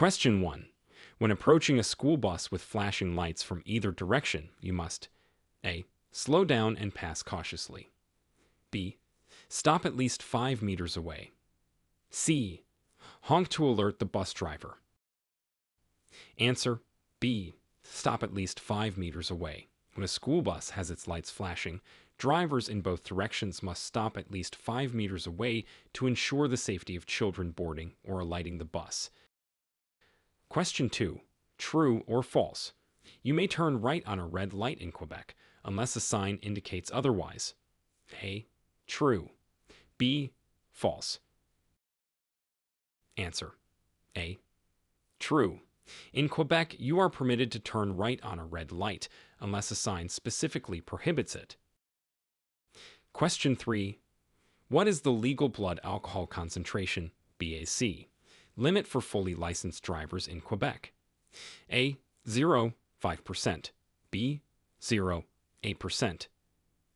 Question 1. When approaching a school bus with flashing lights from either direction, you must A. Slow down and pass cautiously. B. Stop at least 5 meters away. C. Honk to alert the bus driver. Answer B. Stop at least 5 meters away. When a school bus has its lights flashing, drivers in both directions must stop at least 5 meters away to ensure the safety of children boarding or alighting the bus. Question 2. True or false? You may turn right on a red light in Quebec, unless a sign indicates otherwise. A. True. B. False. Answer A. True. In Quebec, you are permitted to turn right on a red light, unless a sign specifically prohibits it. Question 3. What is the legal blood alcohol concentration, BAC, limit for fully licensed drivers in Quebec? A. 0.5%. B. 0.8%.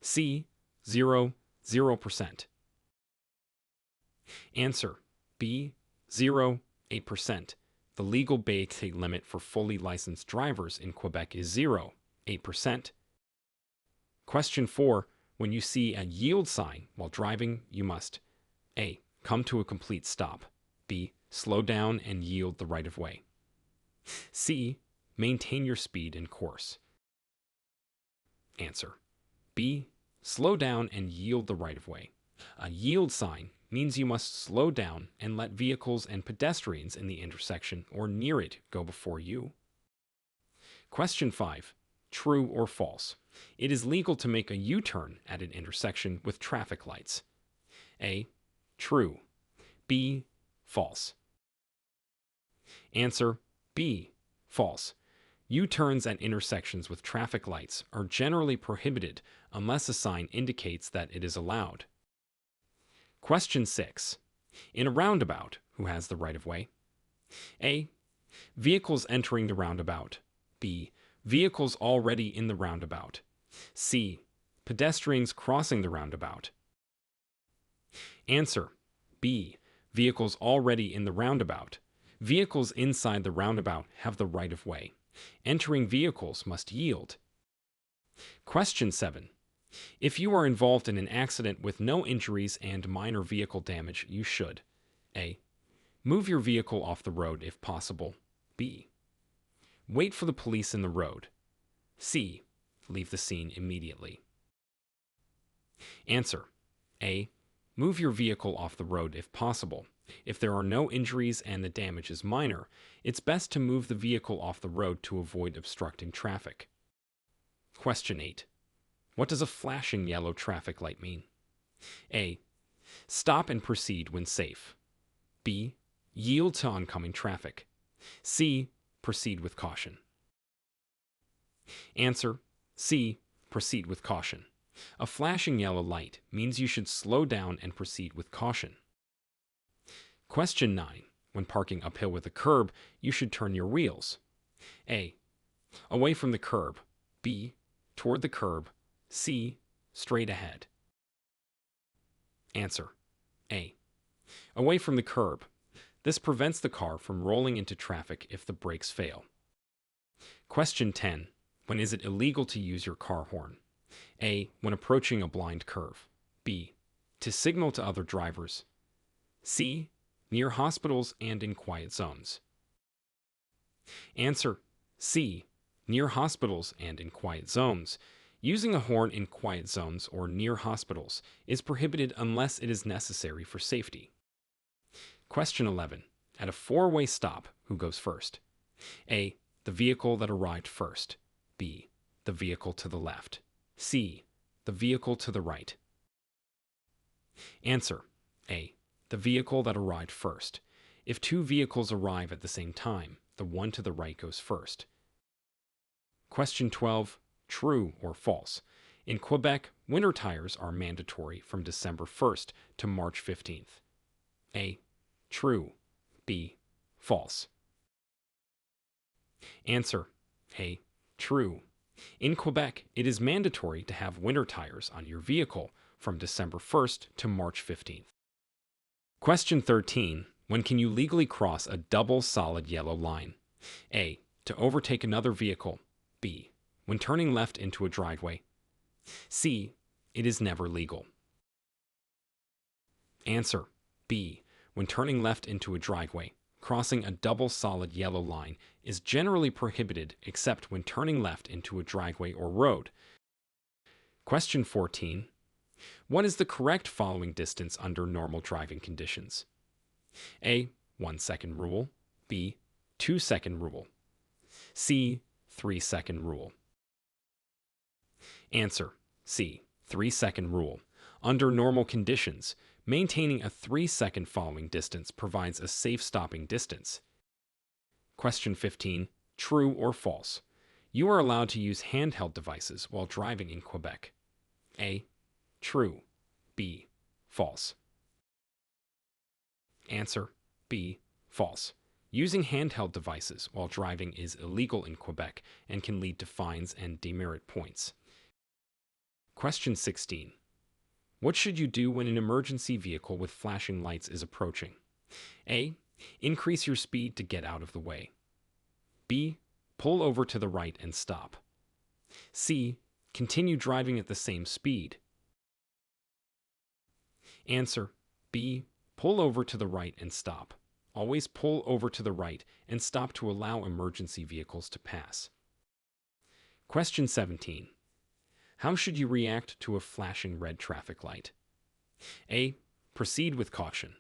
C. 0.0%. Answer B. 0.8%. The legal BAC limit for fully licensed drivers in Quebec is 0.8%. Question 4. When you see a yield sign while driving, you must A. Come to a complete stop. B. Slow down and yield the right of way. C. Maintain your speed and course. Answer B. Slow down and yield the right of way. A yield sign means you must slow down and let vehicles and pedestrians in the intersection or near it go before you. Question 5. True or false? It is legal to make a U-turn at an intersection with traffic lights. A. True. B. False. Answer B. False. U-turns at intersections with traffic lights are generally prohibited unless a sign indicates that it is allowed. Question 6. In a roundabout, who has the right of way? A. Vehicles entering the roundabout. B. Vehicles already in the roundabout. C. Pedestrians crossing the roundabout. Answer B. Vehicles already in the roundabout. Vehicles inside the roundabout have the right of way. Entering vehicles must yield. Question 7. If you are involved in an accident with no injuries and minor vehicle damage, you should A. Move your vehicle off the road if possible. B. Wait for the police in the road. C. Leave the scene immediately. Answer A. Move your vehicle off the road if possible. If there are no injuries and the damage is minor, it's best to move the vehicle off the road to avoid obstructing traffic. Question 8. What does a flashing yellow traffic light mean? A. Stop and proceed when safe. B. Yield to oncoming traffic. C. Proceed with caution. Answer C. Proceed with caution. A flashing yellow light means you should slow down and proceed with caution. Question 9. When parking uphill with a curb, you should turn your wheels. A. Away from the curb. B. Toward the curb. C. Straight ahead. Answer A. Away from the curb. This prevents the car from rolling into traffic if the brakes fail. Question 10. When is it illegal to use your car horn? A. When approaching a blind curve. B. To signal to other drivers. C. Near hospitals and in quiet zones. Answer C. Near hospitals and in quiet zones. Using a horn in quiet zones or near hospitals is prohibited unless it is necessary for safety. Question 11. At a four-way stop, who goes first? A. The vehicle that arrived first. B. The vehicle to the left. C. The vehicle to the right. Answer A. The vehicle that arrived first. If two vehicles arrive at the same time, the one to the right goes first. Question 12. True or false? In Quebec, winter tires are mandatory from December 1st to March 15th. A. True. B. False. Answer A. True. In Quebec, it is mandatory to have winter tires on your vehicle from December 1st to March 15th. Question 13. When can you legally cross a double solid yellow line? A. To overtake another vehicle. B. When turning left into a driveway. C. It is never legal. Answer. B. When turning left into a driveway. Crossing a double solid yellow line is generally prohibited except when turning left into a driveway or road. Question 14. What is the correct following distance under normal driving conditions? A. 1 second rule. B. 2 second rule. C. 3 second rule. Answer. C. 3 second rule. Under normal conditions, maintaining a 3-second following distance provides a safe stopping distance. Question 15. True or false? You are allowed to use handheld devices while driving in Quebec. A. True. B. False. Answer. B. False. Using handheld devices while driving is illegal in Quebec and can lead to fines and demerit points. Question 16. What should you do when an emergency vehicle with flashing lights is approaching? A. Increase your speed to get out of the way. B. Pull over to the right and stop. C. Continue driving at the same speed. Answer. B. Pull over to the right and stop. Always pull over to the right and stop to allow emergency vehicles to pass. Question 17. How should you react to a flashing red traffic light? A. Proceed with caution.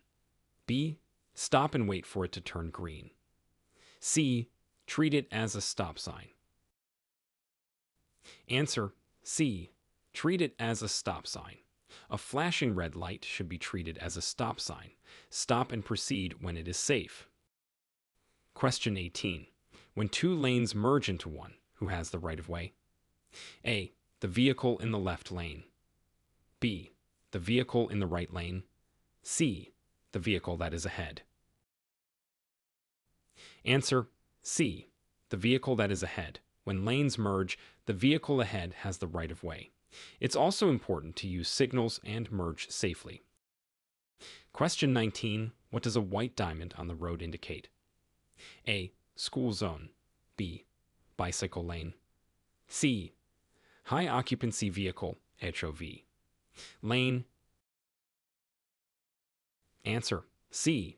B. Stop and wait for it to turn green. C. Treat it as a stop sign. Answer. C. Treat it as a stop sign. A flashing red light should be treated as a stop sign. Stop and proceed when it is safe. Question 18. When two lanes merge into one, who has the right of way? A. The vehicle in the left lane. B. The vehicle in the right lane. C. The vehicle that is ahead. Answer. C. The vehicle that is ahead. When lanes merge, the vehicle ahead has the right of way. It's also important to use signals and merge safely. Question 19. What does a white diamond on the road indicate? A. School zone. B. Bicycle lane. C. High occupancy vehicle, HOV. Lane. Answer. C.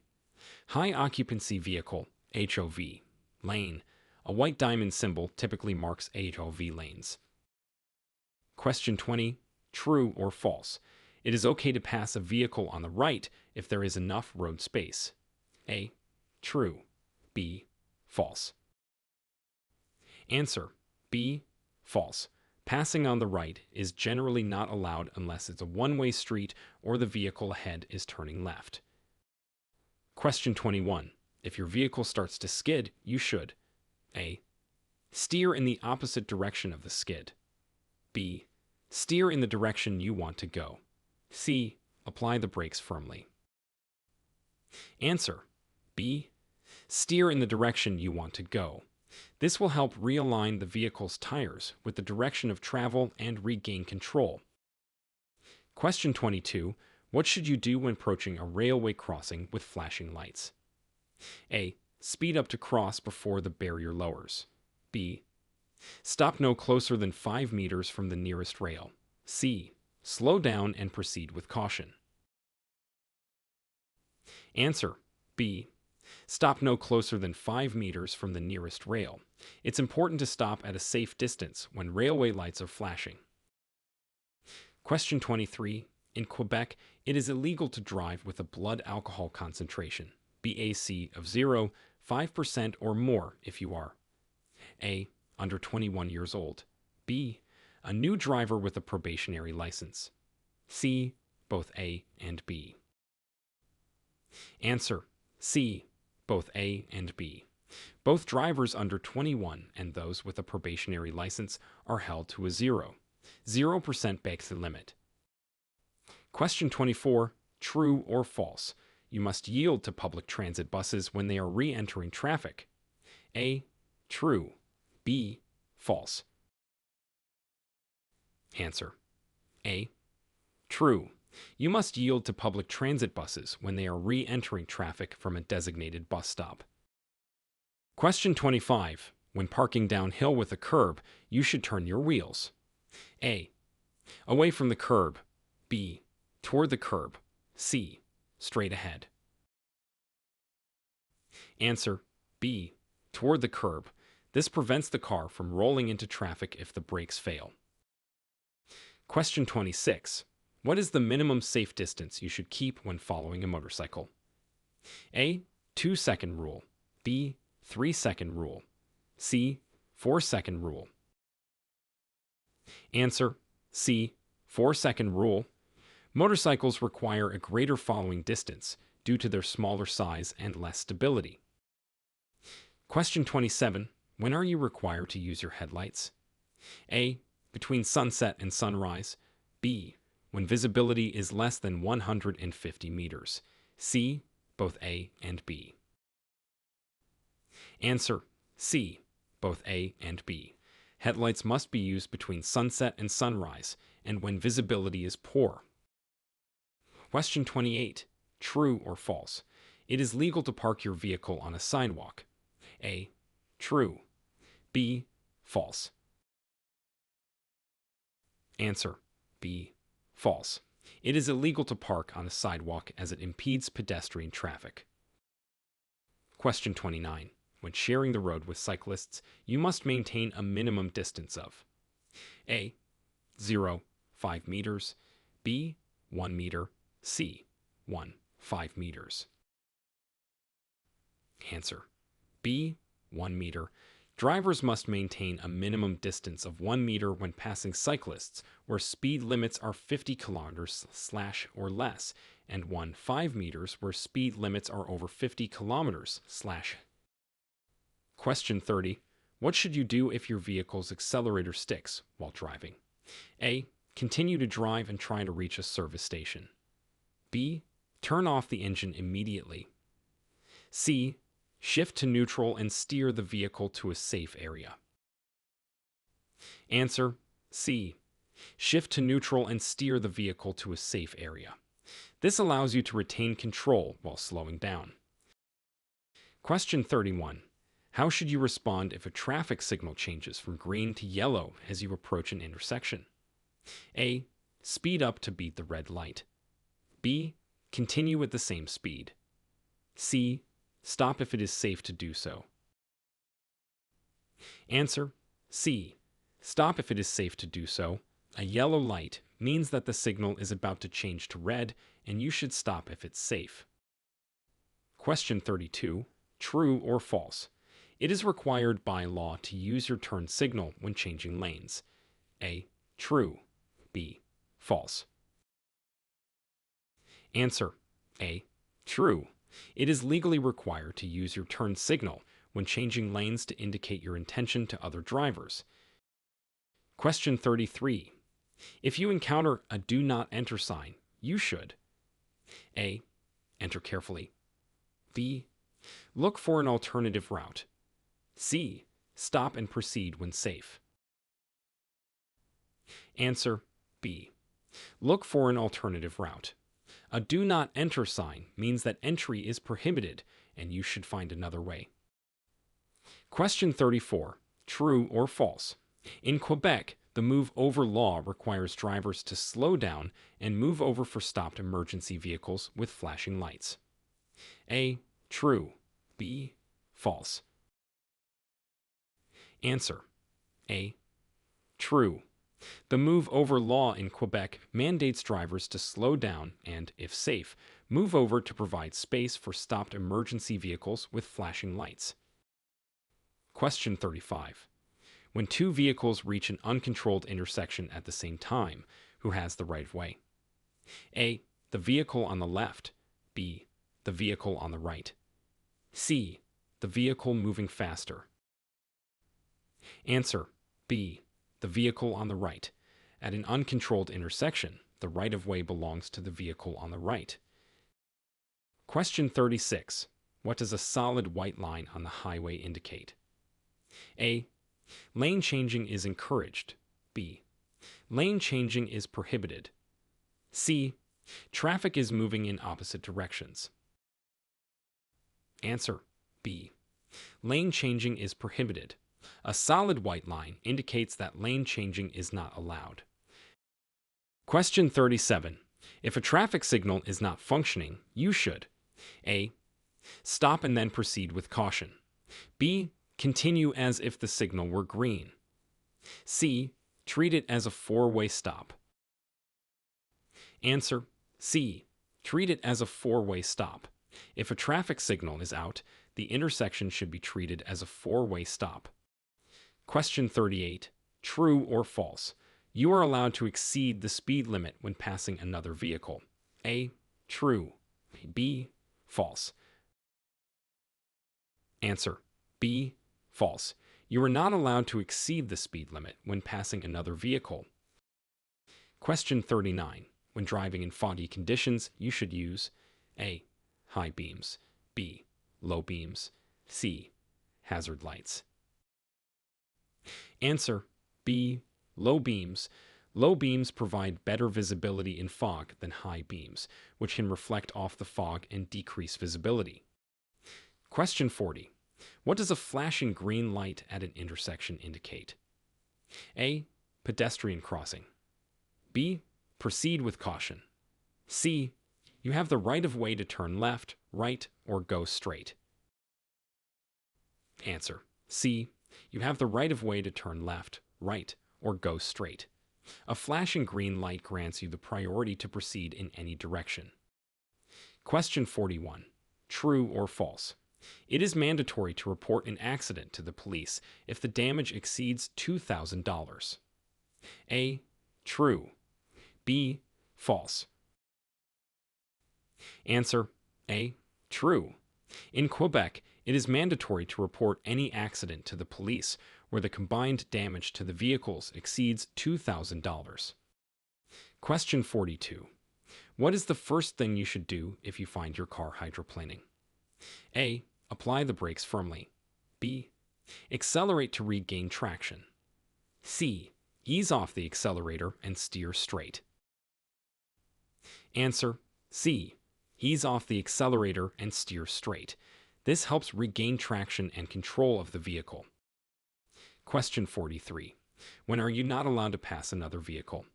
High occupancy vehicle, HOV. Lane. A white diamond symbol typically marks HOV lanes. Question 20. True or false? It is okay to pass a vehicle on the right if there is enough road space. A. True. B. False. Answer. B. False. Passing on the right is generally not allowed unless it's a one-way street or the vehicle ahead is turning left. Question 21. If your vehicle starts to skid, you should A. Steer in the opposite direction of the skid. B. Steer in the direction you want to go. C. Apply the brakes firmly. Answer. B. Steer in the direction you want to go. This will help realign the vehicle's tires with the direction of travel and regain control. Question 22. What should you do when approaching a railway crossing with flashing lights? A. Speed up to cross before the barrier lowers. B. Stop no closer than 5 meters from the nearest rail. C. Slow down and proceed with caution. Answer. B. Stop no closer than 5 meters from the nearest rail. It's important to stop at a safe distance when railway lights are flashing. Question 23. In Quebec, it is illegal to drive with a blood alcohol concentration, BAC, of 0.5% or more if you are A. Under 21 years old. B. A new driver with a probationary license. C. Both A and B. Answer. C. Both A and B. Both drivers under 21 and those with a probationary license are held to a 0% BAC limit. Question 24. True or false? You must yield to public transit buses when they are re-entering traffic. A. True. B. False. Answer. A. True. You must yield to public transit buses when they are re-entering traffic from a designated bus stop. Question 25. When parking downhill with a curb, you should turn your wheels. A. Away from the curb. B. Toward the curb. C. Straight ahead. Answer B. Toward the curb. This prevents the car from rolling into traffic if the brakes fail. Question 26. What is the minimum safe distance you should keep when following a motorcycle? A. 2-second rule. B. 3-second rule. C. 4-second rule. Answer C. 4-second rule. Motorcycles require a greater following distance due to their smaller size and less stability. Question 27. When are you required to use your headlights? A. Between sunset and sunrise. B. When visibility is less than 150 meters. C. Both A and B. Answer C. Both A and B. Headlights must be used between sunset and sunrise, and when visibility is poor. Question 28. True or false? It is legal to park your vehicle on a sidewalk. A. True. B. False. Answer B. False. It is illegal to park on a sidewalk as it impedes pedestrian traffic. Question 29. When sharing the road with cyclists, you must maintain a minimum distance of A. 0.5 meters. B. 1 meter. C. 1.5 meters. Answer B. 1 meter. Drivers must maintain a minimum distance of 1 meter when passing cyclists where speed limits are 50 kilometers or less, and 1.5 meters where speed limits are over 50 kilometers /. Question 30. What should you do if your vehicle's accelerator sticks while driving? A. Continue to drive and try to reach a service station. B. Turn off the engine immediately. C. Shift to neutral and steer the vehicle to a safe area. Answer C. Shift to neutral and steer the vehicle to a safe area. This allows you to retain control while slowing down. Question 31. How should you respond if a traffic signal changes from green to yellow as you approach an intersection? A. Speed up to beat the red light. B. Continue at the same speed. C. Stop if it is safe to do so. Answer C. Stop if it is safe to do so. A yellow light means that the signal is about to change to red, and you should stop if it's safe. Question 32. True or false? It is required by law to use your turn signal when changing lanes. A. True. B. False. Answer A. True. It is legally required to use your turn signal when changing lanes to indicate your intention to other drivers. Question 33. If you encounter a do not enter sign, you should A. Enter carefully. B. Look for an alternative route. C. Stop and proceed when safe. Answer B. Look for an alternative route. A do not enter sign means that entry is prohibited and you should find another way. Question 34. True or false? In Quebec, the move over law requires drivers to slow down and move over for stopped emergency vehicles with flashing lights. A. True. B. False. Answer A. True. The move over law in Quebec mandates drivers to slow down and, if safe, move over to provide space for stopped emergency vehicles with flashing lights. Question 35. When two vehicles reach an uncontrolled intersection at the same time, who has the right of way? A. The vehicle on the left. B. The vehicle on the right. C. The vehicle moving faster. Answer B. The vehicle on the right. At an uncontrolled intersection, the right-of-way belongs to the vehicle on the right. Question 36. What does a solid white line on the highway indicate? A. Lane changing is encouraged. B. Lane changing is prohibited. C. Traffic is moving in opposite directions. Answer B. Lane changing is prohibited. A solid white line indicates that lane changing is not allowed. Question 37. If a traffic signal is not functioning, you should A. Stop and then proceed with caution. B. Continue as if the signal were green. C. Treat it as a four-way stop. Answer C. Treat it as a four-way stop. If a traffic signal is out, the intersection should be treated as a four-way stop. Question 38. True or false? You are allowed to exceed the speed limit when passing another vehicle. A. True. B. False. Answer B. False. You are not allowed to exceed the speed limit when passing another vehicle. Question 39. When driving in foggy conditions, you should use A. High beams. B. Low beams. C. Hazard lights. Answer B. Low beams. Low beams provide better visibility in fog than high beams, which can reflect off the fog and decrease visibility. Question 40. What does a flashing green light at an intersection indicate? A. Pedestrian crossing. B. Proceed with caution. C. You have the right of way to turn left, right, or go straight. Answer C. You have the right of way to turn left, right, or go straight. A flashing green light grants you the priority to proceed in any direction. Question 41. True or false? It is mandatory to report an accident to the police if the damage exceeds $2,000. A. True. B. False. Answer A. True. In Quebec, it is mandatory to report any accident to the police where the combined damage to the vehicles exceeds $2,000. Question 42. What is the first thing you should do if you find your car hydroplaning? A. Apply the brakes firmly. B. Accelerate to regain traction. C. Ease off the accelerator and steer straight. Answer C. Ease off the accelerator and steer straight. This helps regain traction and control of the vehicle. Question 43. When are you not allowed to pass another vehicle?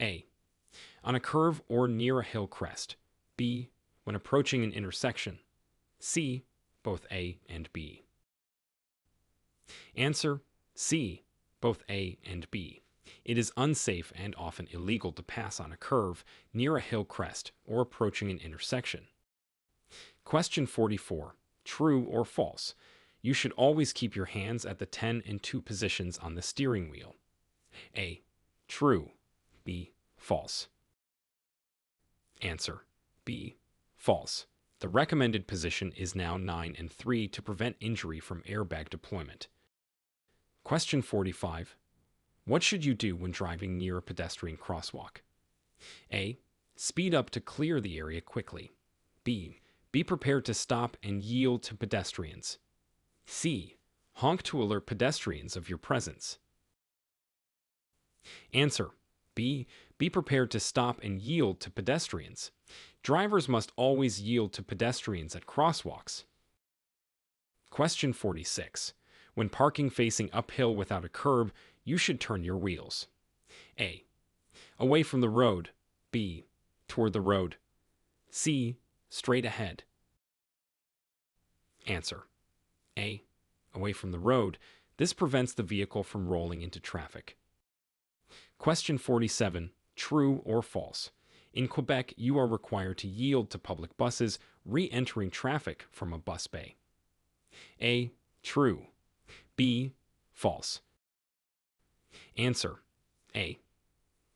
A. On a curve or near a hill crest. B. When approaching an intersection. C. Both A and B. Answer C. Both A and B. It is unsafe and often illegal to pass on a curve, near a hill crest, or approaching an intersection. Question 44. True or false? You should always keep your hands at the 10 and 2 positions on the steering wheel. A. True. B. False. Answer B. False. The recommended position is now 9 and 3 to prevent injury from airbag deployment. Question 45. What should you do when driving near a pedestrian crosswalk? A. Speed up to clear the area quickly. B. Be prepared to stop and yield to pedestrians. C. Honk to alert pedestrians of your presence. Answer B. Be prepared to stop and yield to pedestrians. Drivers must always yield to pedestrians at crosswalks. Question 46. When parking facing uphill without a curb, you should turn your wheels. A. Away from the road. B. Toward the road. C. Straight ahead. Answer A. Away from the road. This prevents the vehicle from rolling into traffic. Question 47. True or false? In Quebec, you are required to yield to public buses re-entering traffic from a bus bay. A. True. B. False. Answer A.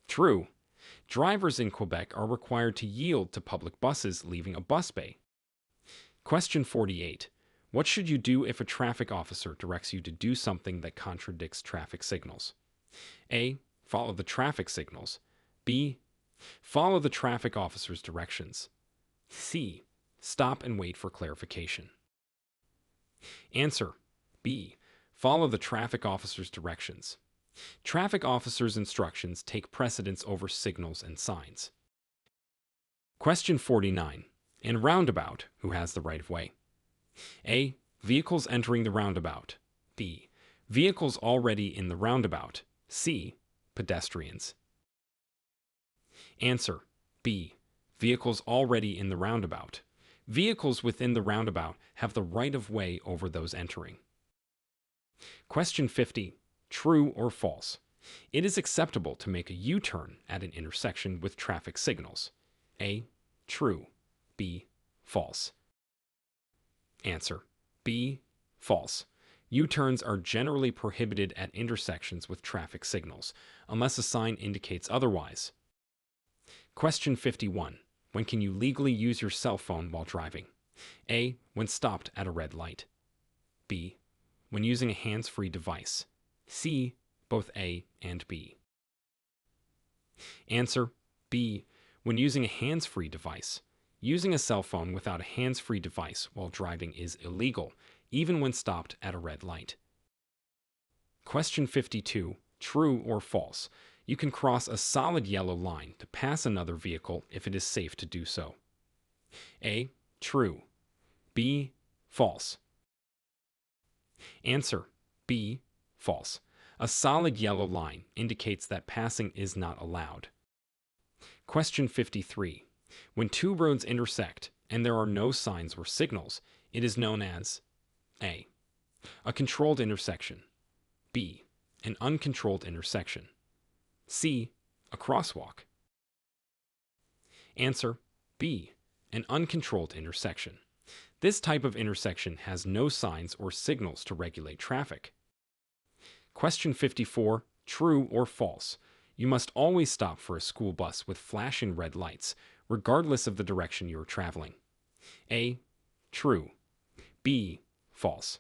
True. Drivers in Quebec are required to yield to public buses leaving a bus bay. Question 48. What should you do if a traffic officer directs you to do something that contradicts traffic signals? A. Follow the traffic signals. B. Follow the traffic officer's directions. C. Stop and wait for clarification. Answer B. Follow the traffic officer's directions. Traffic officers' instructions take precedence over signals and signs. Question 49. In Roundabout, who has the right of way? A. Vehicles entering the roundabout. B. Vehicles already in the roundabout. C. Pedestrians. Answer. B. Vehicles already in the roundabout. Vehicles within the roundabout have the right of way over those entering. Question 50. True or false? It is acceptable to make a U-turn at an intersection with traffic signals. A. True. B. False. Answer. B. False. U-turns are generally prohibited at intersections with traffic signals, unless a sign indicates otherwise. Question 51. When can you legally use your cell phone while driving? A. When stopped at a red light. B. When using a hands-free device. C. Both A and B. Answer. B. When using a hands-free device. Using a cell phone without a hands-free device while driving is illegal, even when stopped at a red light. Question 52. True or false? You can cross a solid yellow line to pass another vehicle if it is safe to do so. A. True. B. False. Answer. B. False. A solid yellow line indicates that passing is not allowed. Question 53. When two roads intersect and there are no signs or signals, it is known as A. A controlled intersection. B. An uncontrolled intersection. C. A crosswalk. Answer. B. An uncontrolled intersection. This type of intersection has no signs or signals to regulate traffic. Question 54. True or false? You must always stop for a school bus with flashing red lights, regardless of the direction you are traveling. A. True. B. False.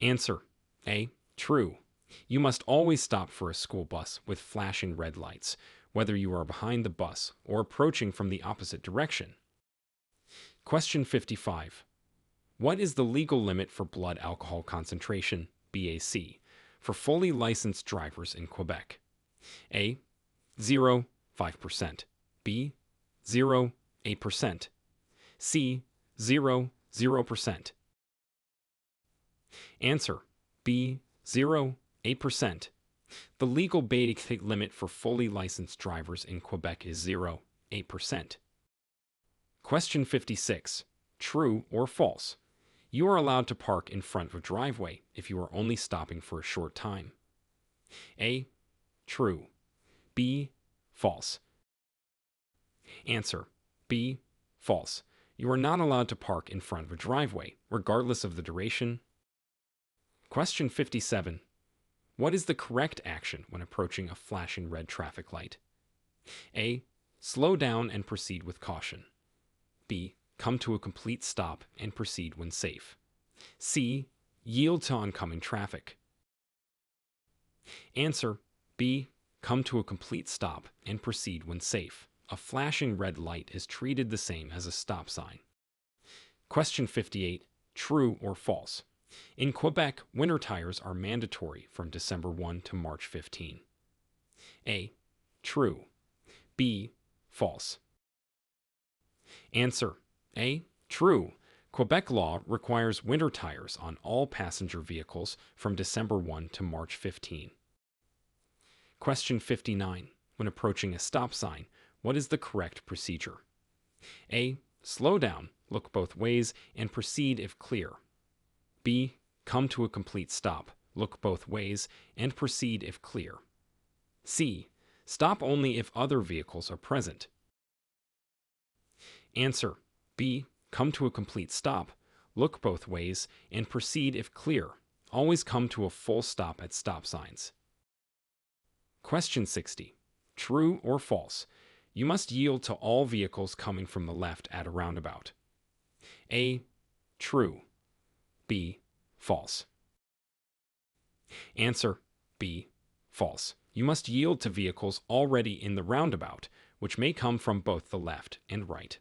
Answer. A. True. You must always stop for a school bus with flashing red lights, whether you are behind the bus or approaching from the opposite direction. Question 55. What is the legal limit for blood alcohol concentration, BAC, for fully licensed drivers in Quebec? A. 0, 5%. B. 0, 8%. C. 0, 0%. Answer. B. 0, 8%. The legal basic limit for fully licensed drivers in Quebec is 0, 8%. Question 56. True or false? You are allowed to park in front of a driveway if you are only stopping for a short time. A. True. B. False. Answer. B. False. You are not allowed to park in front of a driveway, regardless of the duration. Question 57. What is the correct action when approaching a flashing red traffic light? A. Slow down and proceed with caution. B. Come to a complete stop and proceed when safe. C. Yield to oncoming traffic. Answer. B. Come to a complete stop and proceed when safe. A flashing red light is treated the same as a stop sign. Question 58. True or false? In Quebec, winter tires are mandatory from December 1 to March 15. A. True. B. False. Answer. A. True. Quebec law requires winter tires on all passenger vehicles from December 1 to March 15. Question 59. When approaching a stop sign, what is the correct procedure? A. Slow down, look both ways, and proceed if clear. B. Come to a complete stop, look both ways, and proceed if clear. C. Stop only if other vehicles are present. Answer. B. Come to a complete stop, look both ways, and proceed if clear. Always come to a full stop at stop signs. Question 60. True or false? You must yield to all vehicles coming from the left at a roundabout. A. True. B. False. Answer. B. False. You must yield to vehicles already in the roundabout, which may come from both the left and right.